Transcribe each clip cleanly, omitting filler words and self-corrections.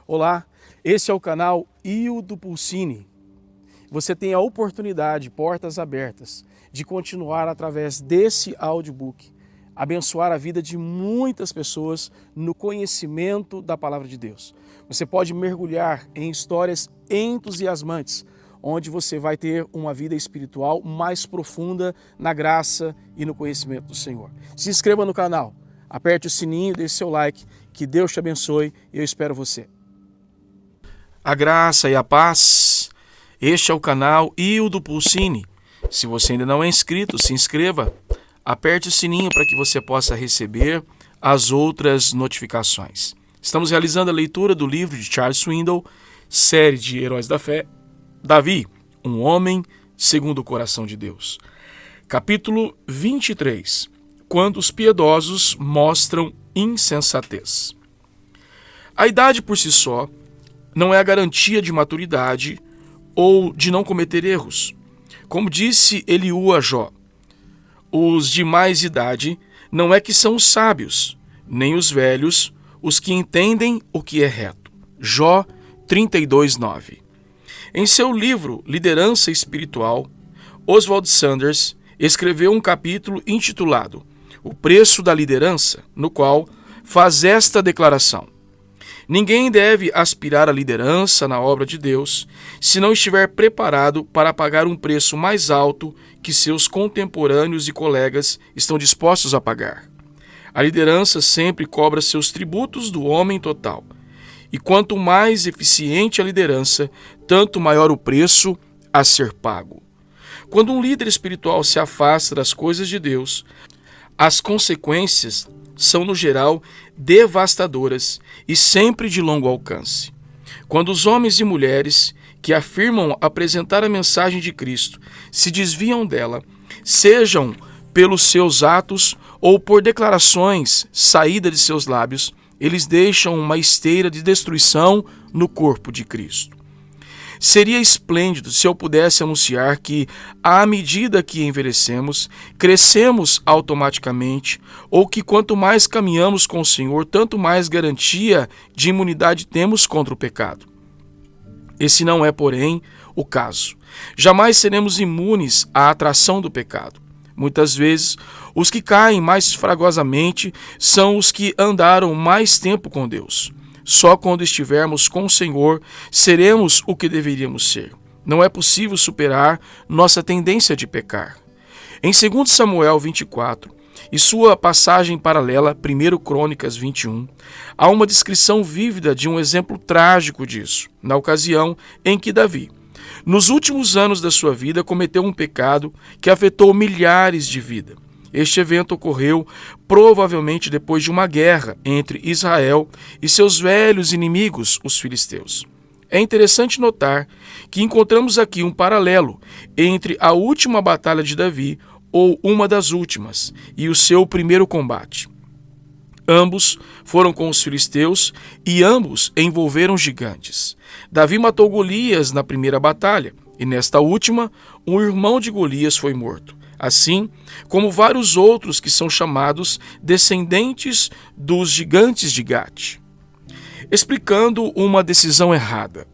Olá, esse é o canal Ildo Pulcini. Você tem a oportunidade, portas abertas, de continuar através desse audiobook, abençoar a vida de muitas pessoas no conhecimento da Palavra de Deus. Você pode mergulhar em histórias entusiasmantes, onde você vai ter uma vida espiritual mais profunda na graça e no conhecimento do Senhor. Se inscreva no canal, aperte o sininho, deixe seu like, que Deus te abençoe e eu espero você. A graça e a paz, este é o canal Ildo Pulcini. Se você ainda não é inscrito, se inscreva, aperte o sininho para que você possa receber as outras notificações. Estamos realizando a leitura do livro de Charles Swindoll, série de Heróis da Fé, Davi, um homem segundo o coração de Deus. Capítulo 23, quando os piedosos mostram insensatez. A idade por si só não é a garantia de maturidade ou de não cometer erros. Como disse Eliú a Jó, os de mais idade não é que são os sábios, nem os velhos, os que entendem o que é reto. Jó 32:9. Em seu livro Liderança Espiritual, Oswald Sanders escreveu um capítulo intitulado O Preço da Liderança, no qual faz esta declaração: ninguém deve aspirar à liderança na obra de Deus se não estiver preparado para pagar um preço mais alto que seus contemporâneos e colegas estão dispostos a pagar. A liderança sempre cobra seus tributos do homem total. E quanto mais eficiente a liderança, tanto maior o preço a ser pago. Quando um líder espiritual se afasta das coisas de Deus, as consequências são, no geral, devastadoras e sempre de longo alcance. Quando os homens e mulheres que afirmam apresentar a mensagem de Cristo se desviam dela, sejam pelos seus atos ou por declarações saídas de seus lábios, eles deixam uma esteira de destruição no corpo de Cristo. Seria esplêndido se eu pudesse anunciar que, à medida que envelhecemos, crescemos automaticamente, ou que quanto mais caminhamos com o Senhor, tanto mais garantia de imunidade temos contra o pecado. Esse não é, porém, o caso. Jamais seremos imunes à atração do pecado. Muitas vezes, os que caem mais fragorosamente são os que andaram mais tempo com Deus. Só quando estivermos com o Senhor seremos o que deveríamos ser. Não é possível superar nossa tendência de pecar. Em 2 Samuel 24 e sua passagem paralela, 1 Crônicas 21, há uma descrição vívida de um exemplo trágico disso, na ocasião em que Davi, nos últimos anos da sua vida, cometeu um pecado que afetou milhares de vidas. Este evento ocorreu provavelmente depois de uma guerra entre Israel e seus velhos inimigos, os filisteus. É interessante notar que encontramos aqui um paralelo entre a última batalha de Davi, ou uma das últimas, e o seu primeiro combate. Ambos foram com os filisteus e ambos envolveram gigantes. Davi matou Golias na primeira batalha e nesta última, um irmão de Golias foi morto. Assim como vários outros que são chamados descendentes dos gigantes de Gate. Explicando uma decisão errada.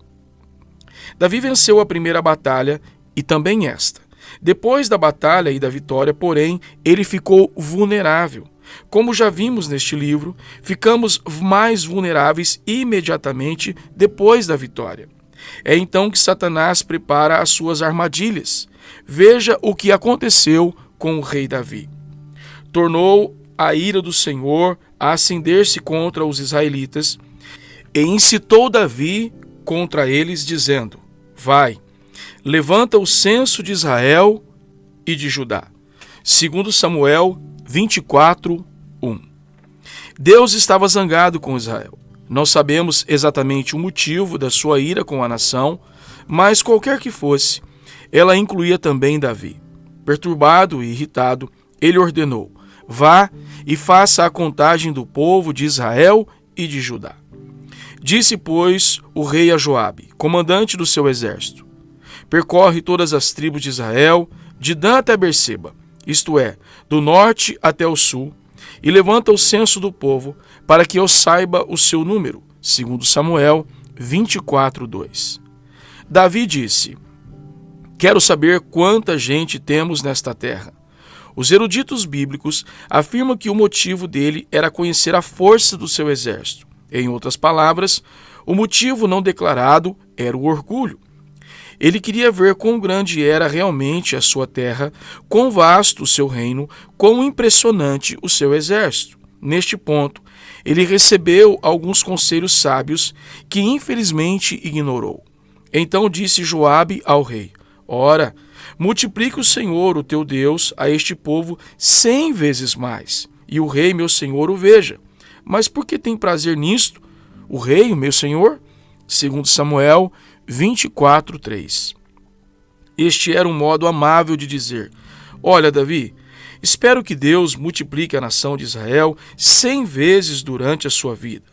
Davi venceu a primeira batalha e também esta. Depois da batalha e da vitória, porém, ele ficou vulnerável. Como já vimos neste livro, ficamos mais vulneráveis imediatamente depois da vitória. É então que Satanás prepara as suas armadilhas. Veja o que aconteceu com o rei Davi. Tornou a ira do Senhor a acender-se contra os israelitas e incitou Davi contra eles, dizendo: vai, levanta o censo de Israel e de Judá. 2 Samuel 24:1. Deus estava zangado com Israel. Não sabemos exatamente o motivo da sua ira com a nação, mas qualquer que fosse, ela incluía também Davi. Perturbado e irritado, ele ordenou: vá e faça a contagem do povo de Israel e de Judá. Disse, pois, o rei a Joabe, comandante do seu exército: percorre todas as tribos de Israel, de Dan até Berseba, isto é, do norte até o sul, e levanta o censo do povo, para que eu saiba o seu número. 2 Samuel 24:2. Davi disse: quero saber quanta gente temos nesta terra. Os eruditos bíblicos afirmam que o motivo dele era conhecer a força do seu exército. Em outras palavras, o motivo não declarado era o orgulho. Ele queria ver quão grande era realmente a sua terra, quão vasto o seu reino, quão impressionante o seu exército. Neste ponto, ele recebeu alguns conselhos sábios que infelizmente ignorou. Então disse Joabe ao rei: ora, multiplique o Senhor, o teu Deus, a este povo 100 vezes mais, e o rei, meu senhor, o veja. Mas por que tem prazer nisto, o rei, meu senhor? 2 Samuel 24:3. Este era um modo amável de dizer: olha, Davi, espero que Deus multiplique a nação de Israel 100 vezes durante a sua vida.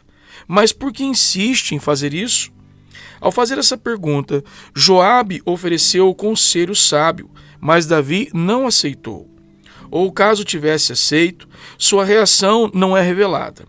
Mas por que insiste em fazer isso? Ao fazer essa pergunta, Joabe ofereceu o conselho sábio, mas Davi não aceitou. Ou caso tivesse aceito, sua reação não é revelada.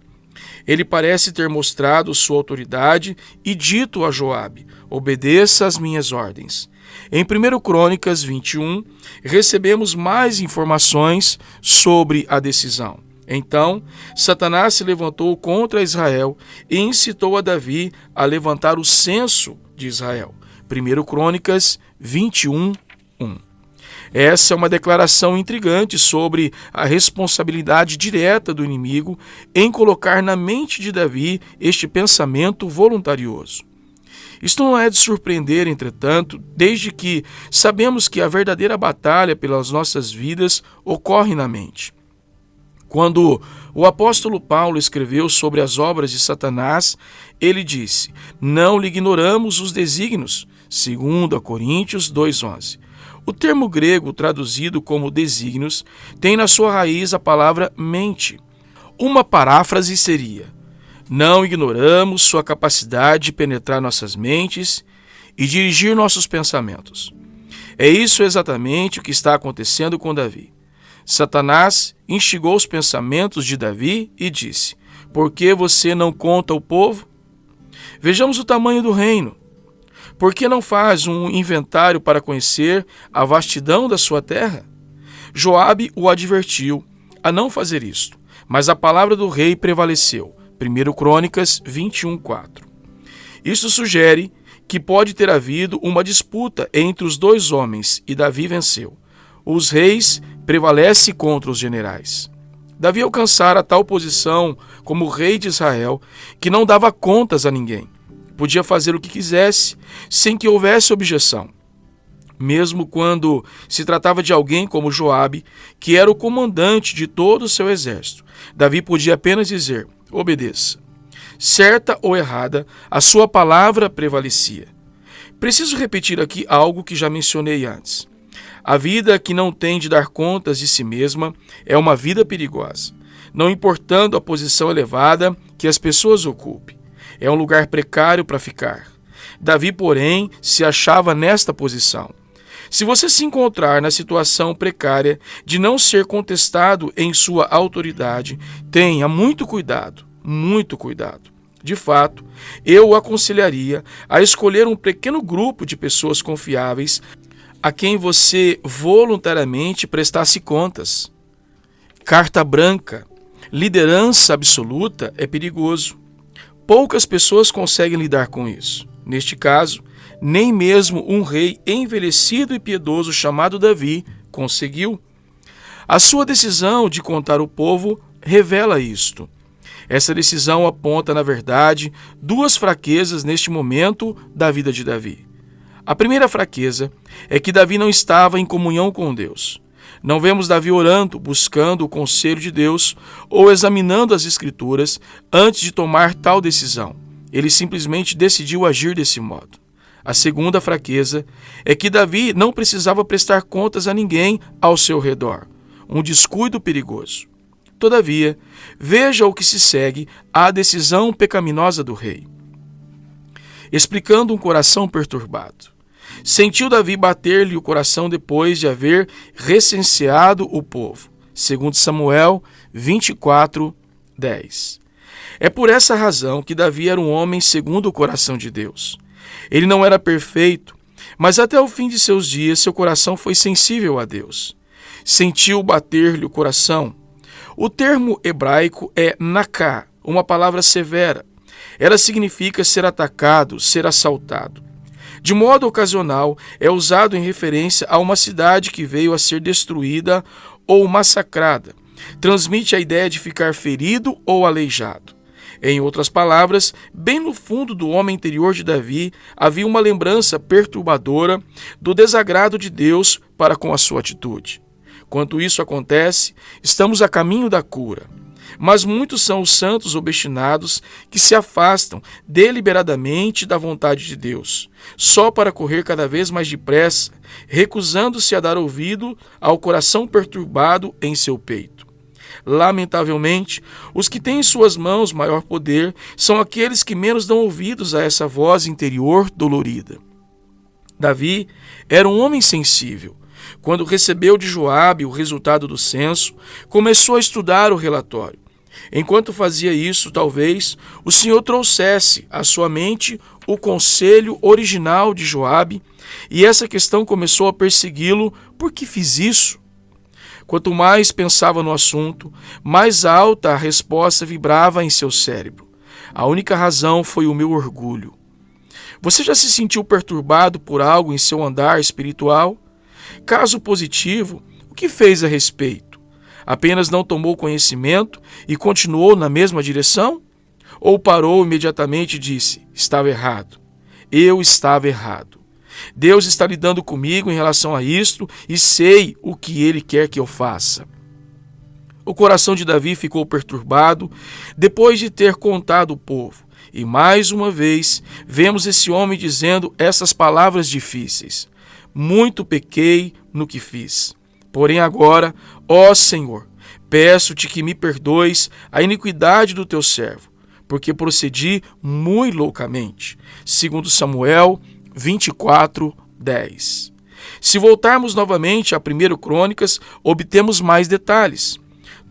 Ele parece ter mostrado sua autoridade e dito a Joabe: obedeça às minhas ordens. Em 1 Crônicas 21, recebemos mais informações sobre a decisão. Então, Satanás se levantou contra Israel e incitou a Davi a levantar o censo de Israel. 1 Crônicas 21:1. Essa é uma declaração intrigante sobre a responsabilidade direta do inimigo em colocar na mente de Davi este pensamento voluntarioso. Isto não é de surpreender, entretanto, desde que sabemos que a verdadeira batalha pelas nossas vidas ocorre na mente. Quando o apóstolo Paulo escreveu sobre as obras de Satanás, ele disse: não lhe ignoramos os desígnios, 2 Coríntios 2:11. O termo grego traduzido como desígnios tem na sua raiz a palavra mente. Uma paráfrase seria: não ignoramos sua capacidade de penetrar nossas mentes e dirigir nossos pensamentos. É isso exatamente o que está acontecendo com Davi. Satanás instigou os pensamentos de Davi e disse: por que você não conta o povo? Vejamos o tamanho do reino. Por que não faz um inventário para conhecer a vastidão da sua terra? Joabe o advertiu a não fazer isto, mas a palavra do rei prevaleceu. 1 Crônicas 21:4. Isso sugere que pode ter havido uma disputa entre os dois homens e Davi venceu. Os reis prevalecem contra os generais. Davi alcançara tal posição como rei de Israel que não dava contas a ninguém. Podia fazer o que quisesse, sem que houvesse objeção. Mesmo quando se tratava de alguém como Joabe, que era o comandante de todo o seu exército, Davi podia apenas dizer: obedeça. Certa ou errada, a sua palavra prevalecia. Preciso repetir aqui algo que já mencionei antes. A vida que não tem de dar contas de si mesma é uma vida perigosa, não importando a posição elevada que as pessoas ocupem. É um lugar precário para ficar. Davi, porém, se achava nesta posição. Se você se encontrar na situação precária de não ser contestado em sua autoridade, tenha muito cuidado, muito cuidado. De fato, eu o aconselharia a escolher um pequeno grupo de pessoas confiáveis a quem você voluntariamente prestasse contas. Carta branca, liderança absoluta é perigoso. Poucas pessoas conseguem lidar com isso. Neste caso, nem mesmo um rei envelhecido e piedoso chamado Davi conseguiu. A sua decisão de contar o povo revela isto. Essa decisão aponta, na verdade, duas fraquezas neste momento da vida de Davi. A primeira fraqueza é que Davi não estava em comunhão com Deus. Não vemos Davi orando, buscando o conselho de Deus ou examinando as Escrituras antes de tomar tal decisão. Ele simplesmente decidiu agir desse modo. A segunda fraqueza é que Davi não precisava prestar contas a ninguém ao seu redor. Um descuido perigoso. Todavia, veja o que se segue à decisão pecaminosa do rei. Explicando um coração perturbado. Sentiu Davi bater-lhe o coração depois de haver recenseado o povo. 2 Samuel 24:10. É por essa razão que Davi era um homem segundo o coração de Deus. Ele não era perfeito, mas até o fim de seus dias seu coração foi sensível a Deus. Sentiu bater-lhe o coração. O termo hebraico é naká, uma palavra severa. Ela significa ser atacado, ser assaltado. De modo ocasional, é usado em referência a uma cidade que veio a ser destruída ou massacrada. Transmite a ideia de ficar ferido ou aleijado. Em outras palavras, bem no fundo do homem interior de Davi havia uma lembrança perturbadora do desagrado de Deus para com a sua atitude. Quando isso acontece, estamos a caminho da cura. Mas muitos são os santos obstinados que se afastam deliberadamente da vontade de Deus, só para correr cada vez mais depressa, recusando-se a dar ouvido ao coração perturbado em seu peito. Lamentavelmente, os que têm em suas mãos maior poder são aqueles que menos dão ouvidos a essa voz interior dolorida. Davi era um homem sensível. Quando recebeu de Joabe o resultado do censo, começou a estudar o relatório. Enquanto fazia isso, talvez o Senhor trouxesse à sua mente o conselho original de Joabe, e essa questão começou a persegui-lo: por que fiz isso? Quanto mais pensava no assunto, mais alta a resposta vibrava em seu cérebro. A única razão foi o meu orgulho. Você já se sentiu perturbado por algo em seu andar espiritual? Caso positivo, o que fez a respeito? Apenas não tomou conhecimento e continuou na mesma direção? Ou parou imediatamente e disse: estava errado. Eu estava errado. Deus está lidando comigo em relação a isto e sei o que Ele quer que eu faça. O coração de Davi ficou perturbado depois de ter contado o povo. E mais uma vez vemos esse homem dizendo essas palavras difíceis: muito pequei no que fiz. Porém agora, ó Senhor, peço-te que me perdoes a iniquidade do teu servo, porque procedi muito loucamente. Segundo Samuel 24:10. Se voltarmos novamente a 1 Crônicas, obtemos mais detalhes.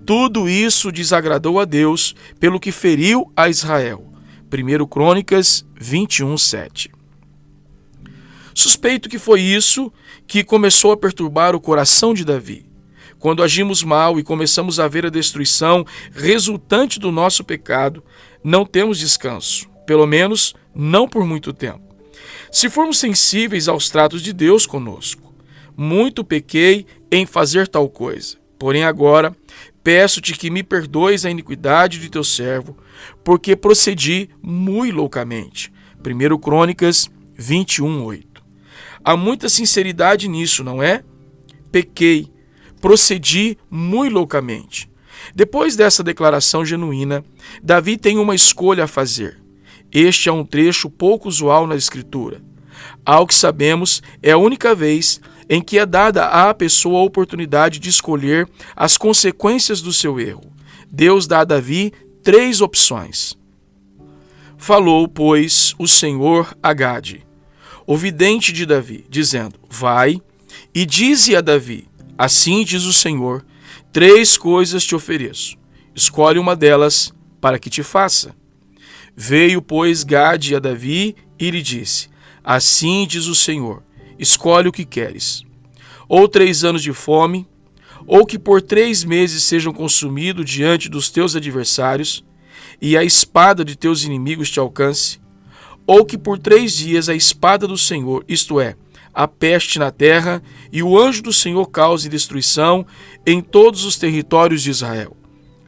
Tudo isso desagradou a Deus, pelo que feriu a Israel. 1 Crônicas 21:7. Suspeito que foi isso que começou a perturbar o coração de Davi. Quando agimos mal e começamos a ver a destruição resultante do nosso pecado, não temos descanso, pelo menos não por muito tempo. Se formos sensíveis aos tratos de Deus conosco: muito pequei em fazer tal coisa, porém agora peço-te que me perdoes a iniquidade de teu servo, porque procedi muito loucamente. 1 Crônicas 21:8. Há muita sinceridade nisso, não é? Pequei, procedi muito loucamente. Depois dessa declaração genuína, Davi tem uma escolha a fazer. Este é um trecho pouco usual na Escritura. Ao que sabemos, é a única vez em que é dada à pessoa a oportunidade de escolher as consequências do seu erro. Deus dá a Davi 3 opções. Falou, pois, o Senhor a Gade, o vidente de Davi, dizendo: vai e dize a Davi: assim diz o Senhor, 3 coisas te ofereço. Escolhe uma delas para que te faça. Veio, pois, Gade a Davi e lhe disse: assim diz o Senhor, escolhe o que queres. Ou 3 anos de fome, ou que por 3 meses sejam consumidos diante dos teus adversários, e a espada de teus inimigos te alcance, ou que por 3 dias a espada do Senhor, isto é, a peste na terra, e o anjo do Senhor cause destruição em todos os territórios de Israel.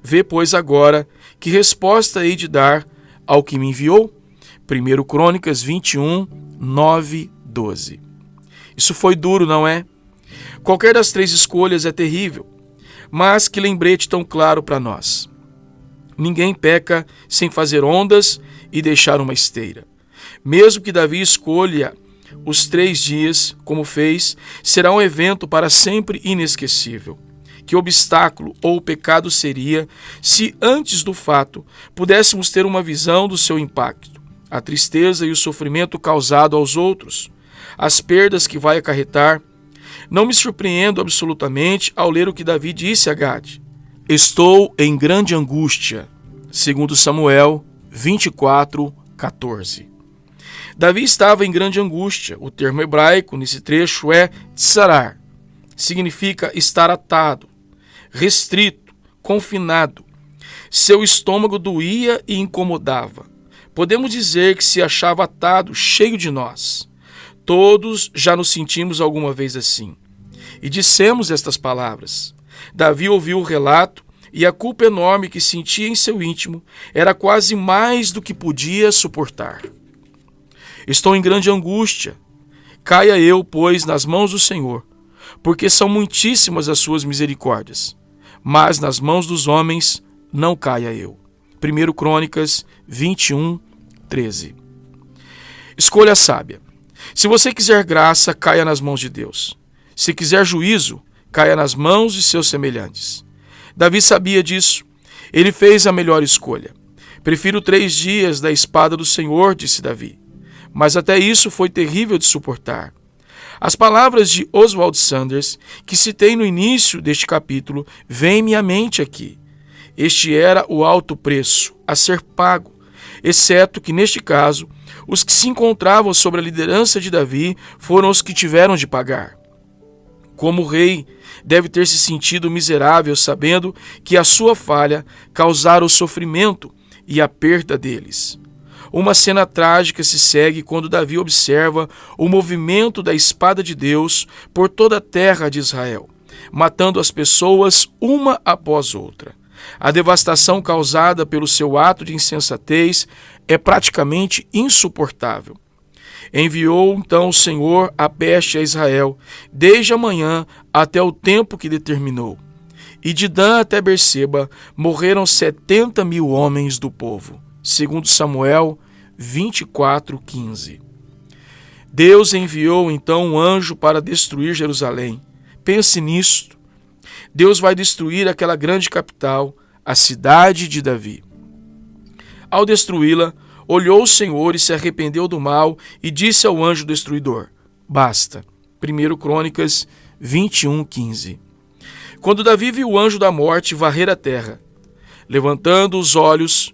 Vê, pois, agora que resposta hei de dar ao que me enviou. 1 Crônicas 21:9-12. Isso foi duro, não é? Qualquer das 3 escolhas é terrível, mas que lembrete tão claro para nós. Ninguém peca sem fazer ondas e deixar uma esteira. Mesmo que Davi escolha os 3 dias, como fez, será um evento para sempre inesquecível. Que obstáculo ou pecado seria se, antes do fato, pudéssemos ter uma visão do seu impacto, a tristeza e o sofrimento causado aos outros, as perdas que vai acarretar. Não me surpreendo absolutamente ao ler o que Davi disse a Gade: estou em grande angústia. 2 Samuel 24:14. Davi estava em grande angústia. O termo hebraico nesse trecho é tsarar. Significa estar atado, restrito, confinado. Seu estômago doía e incomodava. Podemos dizer que se achava atado, cheio de nós. Todos já nos sentimos alguma vez assim. E dissemos estas palavras. Davi ouviu o relato e a culpa enorme que sentia em seu íntimo era quase mais do que podia suportar. Estou em grande angústia. Caia eu, pois, nas mãos do Senhor, porque são muitíssimas as suas misericórdias. Mas nas mãos dos homens não caia eu. 1 Crônicas 21:13. Escolha sábia. Se você quiser graça, caia nas mãos de Deus. Se quiser juízo, caia nas mãos de seus semelhantes. Davi sabia disso. Ele fez a melhor escolha. Prefiro 3 dias da espada do Senhor, disse Davi. Mas até isso foi terrível de suportar. As palavras de Oswald Sanders, que citei no início deste capítulo, vêm-me à mente aqui. Este era o alto preço a ser pago, exceto que, neste caso, os que se encontravam sob a liderança de Davi foram os que tiveram de pagar. Como rei, deve ter se sentido miserável sabendo que a sua falha causara o sofrimento e a perda deles. Uma cena trágica se segue quando Davi observa o movimento da espada de Deus por toda a terra de Israel, matando as pessoas uma após outra. A devastação causada pelo seu ato de insensatez é praticamente insuportável. Enviou então o Senhor a peste a Israel, desde a manhã até o tempo que determinou. E de Dan até Berseba morreram 70.000 homens do povo. 2 Samuel 24:15. Deus enviou então um anjo para destruir Jerusalém. Pense nisto. Deus vai destruir aquela grande capital, a cidade de Davi. Ao destruí-la, olhou o Senhor e se arrependeu do mal e disse ao anjo destruidor: basta. 1 Crônicas 21:15. Quando Davi viu o anjo da morte varrer a terra, levantando os olhos,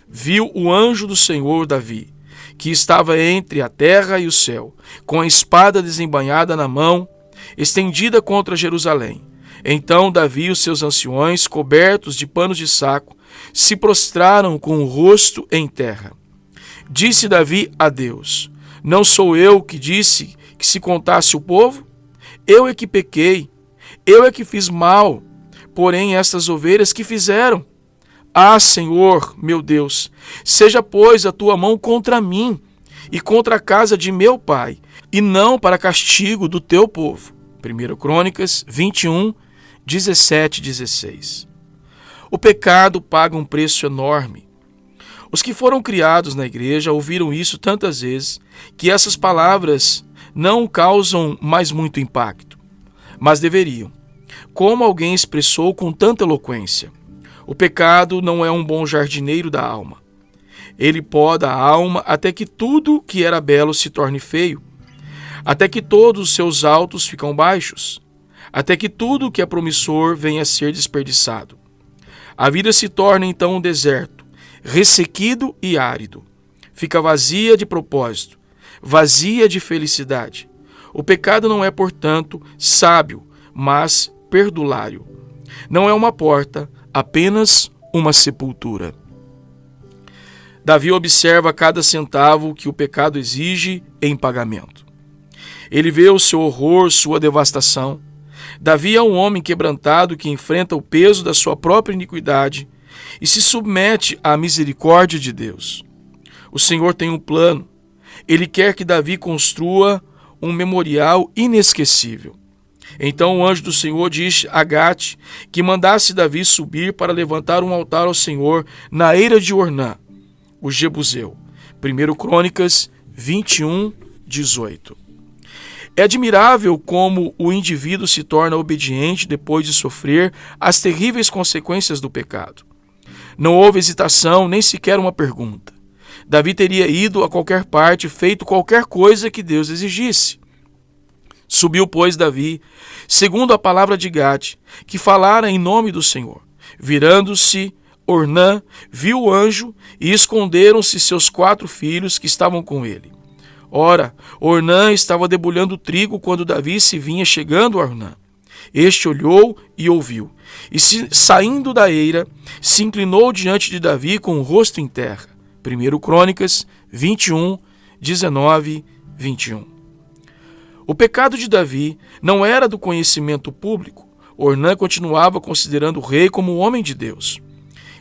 viu o anjo do Senhor Davi, que estava entre a terra e o céu, com a espada desembainhada na mão, estendida contra Jerusalém. Então Davi e os seus anciões, cobertos de panos de saco, se prostraram com o rosto em terra. Disse Davi a Deus: não sou eu que disse que se contasse o povo? Eu é que pequei, eu é que fiz mal, porém estas ovelhas que fizeram? Ah, Senhor, meu Deus, seja, pois, a tua mão contra mim e contra a casa de meu pai, e não para castigo do teu povo. 1 Crônicas 21:17-16. O pecado paga um preço enorme. Os que foram criados na igreja ouviram isso tantas vezes que essas palavras não causam mais muito impacto, mas deveriam. Como alguém expressou com tanta eloquência: o pecado não é um bom jardineiro da alma. Ele poda a alma até que tudo que era belo se torne feio, até que todos os seus altos ficam baixos, até que tudo que é promissor venha a ser desperdiçado. A vida se torna então um deserto, ressequido e árido. Fica vazia de propósito, vazia de felicidade. O pecado não é, portanto, sábio, mas perdulário. Não é uma porta, apenas uma sepultura. Davi observa cada centavo que o pecado exige em pagamento. Ele vê o seu horror, sua devastação. Davi é um homem quebrantado que enfrenta o peso da sua própria iniquidade e se submete à misericórdia de Deus. O Senhor tem um plano. Ele quer que Davi construa um memorial inesquecível. Então o anjo do Senhor disse a Gate que mandasse Davi subir para levantar um altar ao Senhor na eira de Ornã, o Jebuseu. 1 Crônicas 21:18. É admirável como o indivíduo se torna obediente depois de sofrer as terríveis consequências do pecado. Não houve hesitação, nem sequer uma pergunta. Davi teria ido a qualquer parte, feito qualquer coisa que Deus exigisse. Subiu, pois, Davi, segundo a palavra de Gade, que falara em nome do Senhor. Virando-se Ornã viu o anjo e esconderam-se seus 4 filhos que estavam com ele. Ora, Ornã estava debulhando trigo quando Davi se vinha chegando a Ornã. Este olhou e ouviu, e saindo da eira, se inclinou diante de Davi com o rosto em terra. 1 Crônicas 21, 19, 21. O pecado de Davi não era do conhecimento público. Ornã continuava considerando o rei como um homem de Deus.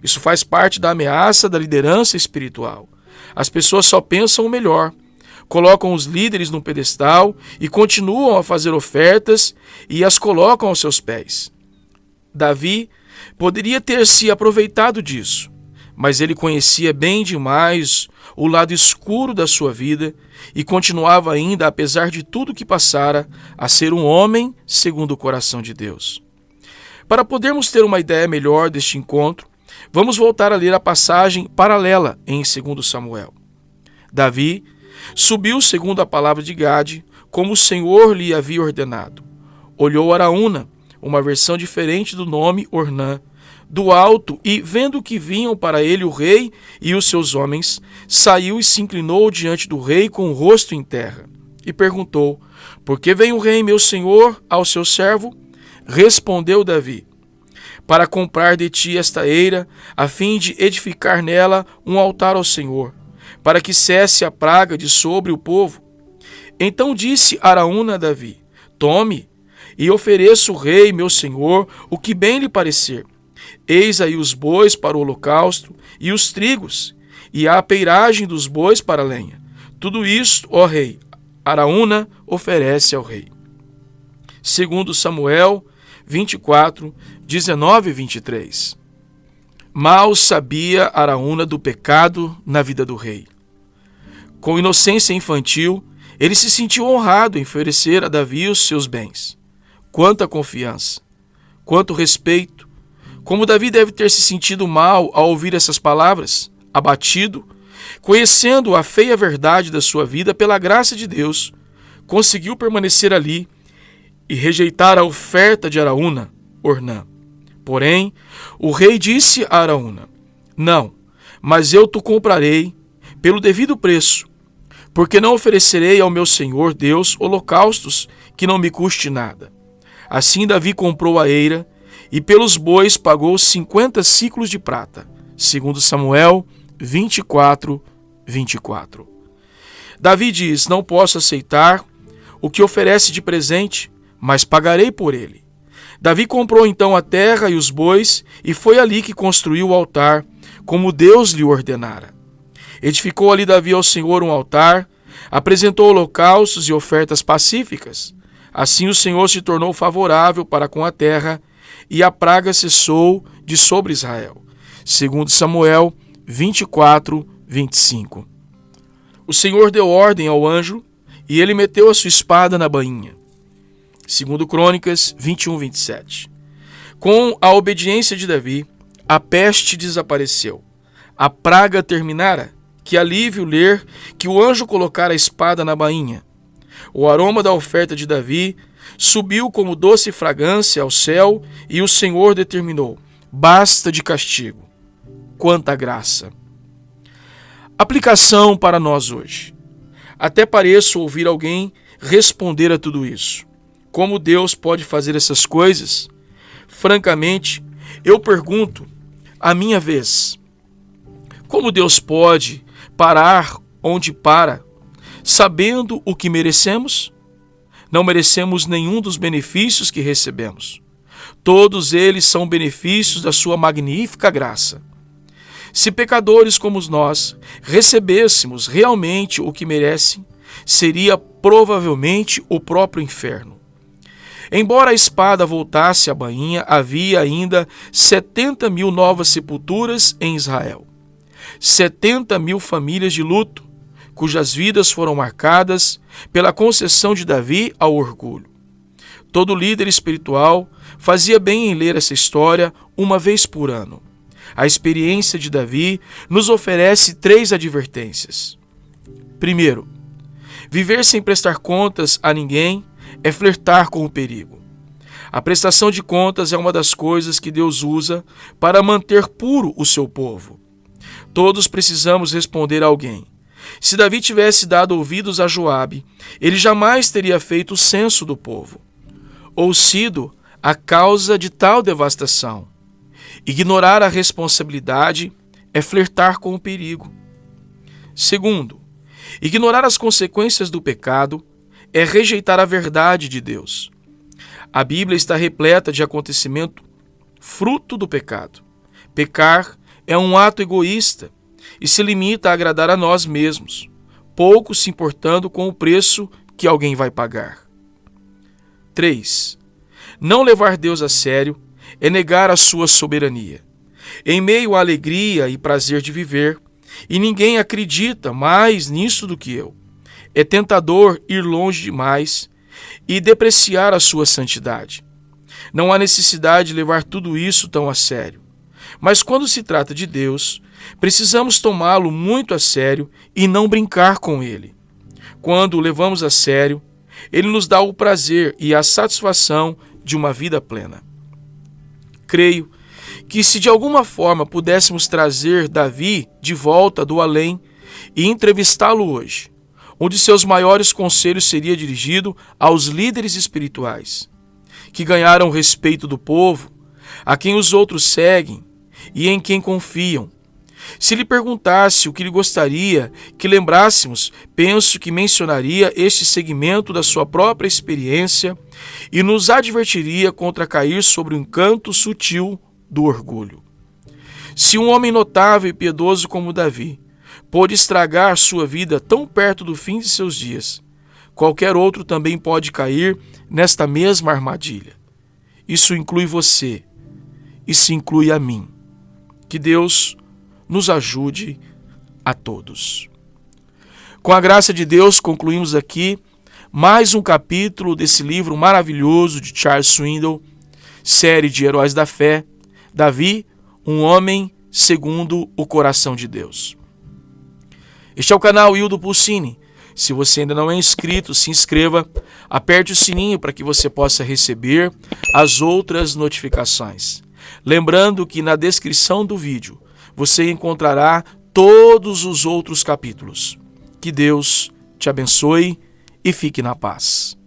Isso faz parte da ameaça da liderança espiritual. As pessoas só pensam o melhor, colocam os líderes no pedestal e continuam a fazer ofertas e as colocam aos seus pés. Davi poderia ter se aproveitado disso, mas ele conhecia bem demais o lado escuro da sua vida e continuava ainda, apesar de tudo que passara, a ser um homem segundo o coração de Deus. Para podermos ter uma ideia melhor deste encontro, vamos voltar a ler a passagem paralela em 2 Samuel. Davi subiu segundo a palavra de Gade, como o Senhor lhe havia ordenado. Olhou Araúna, uma versão diferente do nome Ornã, do alto, e, vendo que vinham para ele o rei e os seus homens, saiu e se inclinou diante do rei com o rosto em terra. E perguntou: por que vem o rei, meu senhor, ao seu servo? Respondeu Davi: para comprar de ti esta eira, a fim de edificar nela um altar ao Senhor, para que cesse a praga de sobre o povo. Então disse Araúna a Davi: tome, e ofereça o rei, meu senhor, o que bem lhe parecer. Eis aí os bois para o holocausto, e os trigos, e a peiragem dos bois para a lenha. Tudo isto, ó rei, Araúna oferece ao rei. 2 Samuel 24, 19 e 23. Mal sabia Araúna do pecado na vida do rei. Com inocência infantil, ele se sentiu honrado em oferecer a Davi os seus bens. Quanta confiança, quanto respeito. Como Davi deve ter se sentido mal ao ouvir essas palavras, abatido, conhecendo a feia verdade da sua vida pela graça de Deus, conseguiu permanecer ali e rejeitar a oferta de Araúna, Ornã. Porém, o rei disse a Araúna: não, mas eu te comprarei pelo devido preço, porque não oferecerei ao meu Senhor Deus holocaustos que não me custe nada. Assim Davi comprou a eira e pelos bois pagou 50 siclos de prata. 2 Samuel 24, 24. Davi diz: não posso aceitar o que oferece de presente, mas pagarei por ele. Davi comprou então a terra e os bois, e foi ali que construiu o altar, como Deus lhe ordenara. Edificou ali Davi ao Senhor um altar, apresentou holocaustos e ofertas pacíficas. Assim o Senhor se tornou favorável para com a terra, e a praga cessou de sobre Israel. 2 Samuel 24, 25. O Senhor deu ordem ao anjo, e ele meteu a sua espada na bainha. 2 Crônicas 21, 27. Com a obediência de Davi, a peste desapareceu. A praga terminara. Que alívio ler que o anjo colocara a espada na bainha. O aroma da oferta de Davi subiu como doce fragrância ao céu, e o Senhor determinou: basta de castigo. Quanta graça! Aplicação para nós hoje. Até pareço ouvir alguém responder a tudo isso. Como Deus pode fazer essas coisas? Francamente, eu pergunto, à minha vez, como Deus pode parar onde para, sabendo o que merecemos? Não merecemos nenhum dos benefícios que recebemos. Todos eles são benefícios da sua magnífica graça. Se pecadores como nós recebêssemos realmente o que merecem, seria provavelmente o próprio inferno. Embora a espada voltasse à bainha, havia ainda 70.000 novas sepulturas em Israel. 70.000 famílias de luto, cujas vidas foram marcadas pela concessão de Davi ao orgulho. Todo líder espiritual fazia bem em ler essa história uma vez por ano. A experiência de Davi nos oferece 3 advertências. Primeiro, viver sem prestar contas a ninguém é flertar com o perigo. A prestação de contas é uma das coisas que Deus usa para manter puro o seu povo. Todos precisamos responder a alguém. Se Davi tivesse dado ouvidos a Joabe, ele jamais teria feito o censo do povo, ou sido a causa de tal devastação. Ignorar a responsabilidade é flertar com o perigo. Segundo, ignorar as consequências do pecado é rejeitar a verdade de Deus. A Bíblia está repleta de acontecimento fruto do pecado. Pecar é um ato egoísta e se limita a agradar a nós mesmos, pouco se importando com o preço que alguém vai pagar. 3. Não levar Deus a sério é negar a sua soberania. Em meio à alegria e prazer de viver, e ninguém acredita mais nisso do que eu, é tentador ir longe demais e depreciar a sua santidade. Não há necessidade de levar tudo isso tão a sério. Mas quando se trata de Deus, precisamos tomá-lo muito a sério e não brincar com ele. Quando o levamos a sério, ele nos dá o prazer e a satisfação de uma vida plena. Creio que se de alguma forma pudéssemos trazer Davi de volta do além e entrevistá-lo hoje, um de seus maiores conselhos seria dirigido aos líderes espirituais, que ganharam o respeito do povo, a quem os outros seguem e em quem confiam. Se lhe perguntasse o que lhe gostaria que lembrássemos, penso que mencionaria este segmento da sua própria experiência e nos advertiria contra cair sobre o encanto sutil do orgulho. Se um homem notável e piedoso como Davi pôde estragar sua vida tão perto do fim de seus dias, qualquer outro também pode cair nesta mesma armadilha. Isso inclui você, isso inclui a mim. Que Deus nos ajude a todos. Com a graça de Deus, concluímos aqui mais um capítulo desse livro maravilhoso de Charles Swindoll, série de Heróis da Fé, Davi, um homem segundo o coração de Deus. Este é o canal Hildo Pulcini. Se você ainda não é inscrito, se inscreva, aperte o sininho para que você possa receber as outras notificações. Lembrando que na descrição do vídeo você encontrará todos os outros capítulos. Que Deus te abençoe e fique na paz.